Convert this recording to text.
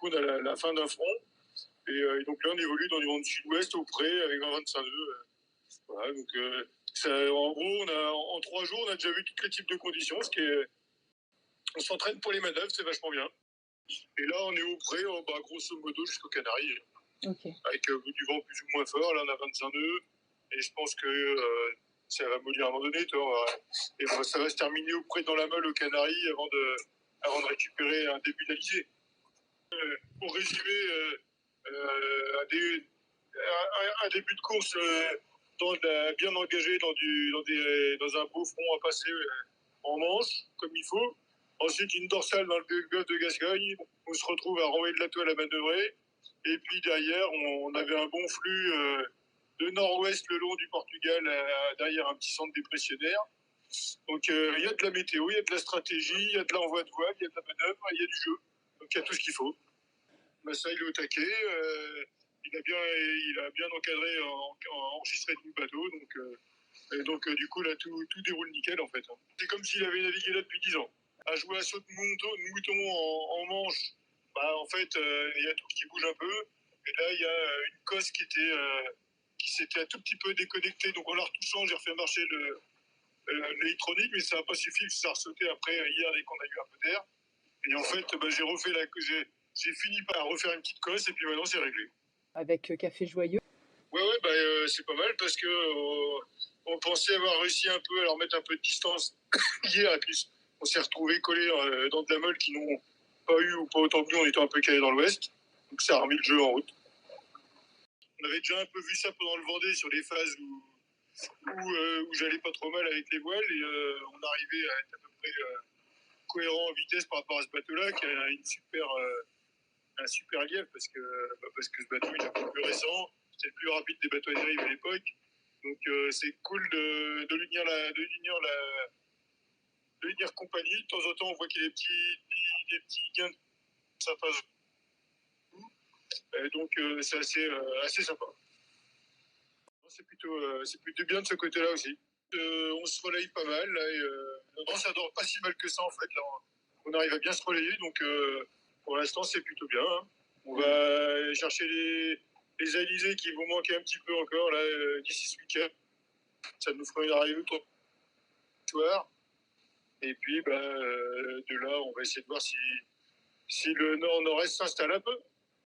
coup, on a la fin d'un front. Et donc là, on évolue dans du vent du sud-ouest au près avec un 25 nœuds. Voilà, donc en gros, en 3 jours, on a déjà vu tous les types de conditions. On s'entraîne pour les manœuvres, c'est vachement bien. Et là, on est au près, grosso modo, jusqu'aux Canaries. Okay. Avec du vent plus ou moins fort. Là, on a 25 nœuds. Et je pense que ça va mollir à un moment donné. Et ça va se terminer au près dans la meule aux Canaries avant de récupérer un début d'alizé. Pour résumer, un début de course bien engagé dans un beau front à passer en manche, comme il faut. Ensuite, une dorsale dans le golfe de Gascogne. On se retrouve à renvoyer de la toile à manœuvrer. Et puis derrière, on avait un bon flux de nord-ouest le long du Portugal, derrière un petit centre dépressionnaire. Donc il y a de la météo, il y a de la stratégie, il y a de l'envoi de voile, il y a de la manœuvre, il y a du jeu. Donc il y a tout ce qu'il faut. Ça, il est au taquet. Il a bien encadré, enregistré tout le bateau. Donc du coup, là, tout déroule nickel, en fait. C'est comme s'il avait navigué là depuis 10 ans. À jouer à saut de mouton en manche, en fait, il y a tout qui bouge un peu. Et là, il y a une cosse qui s'était un tout petit peu déconnectée. Donc en la retouchant, j'ai refait marcher l'électronique, mais ça n'a pas suffi, ça a ressauté après hier dès qu'on a eu un peu d'air. Et en fait, j'ai fini par refaire une petite cosse et puis maintenant c'est réglé. Avec Café Joyeux. Ouais, c'est pas mal parce que on pensait avoir réussi un peu à leur mettre un peu de distance hier, et puis on s'est retrouvés collés dans de la meule qui n'ont pas eu ou pas autant que nous, on était un peu calés dans l'ouest, donc ça a remis le jeu en route. On avait déjà un peu vu ça pendant le Vendée sur les phases où j'allais pas trop mal avec les voiles et on arrivait à être à peu près cohérent en vitesse par rapport à ce bateau-là qui a un super lièvre parce que ce bateau il est un peu plus récent, c'était le plus rapide des bateaux à dérive à l'époque. Donc c'est cool de l'unir compagnie. De temps en temps, on voit qu'il y a des petits gains de sa phase. Donc c'est assez sympa. C'est plutôt bien de ce côté-là aussi. On se relaye pas mal. Là, ça dort pas si mal que ça en fait. Là, on arrive à bien se relayer, donc pour l'instant c'est plutôt bien. Hein. On va chercher les alizés qui vont manquer un petit peu encore là d'ici ce week-end. Ça nous fera une arrivée au soir. Et puis de là, on va essayer de voir si le nord-nord-est s'installe un peu.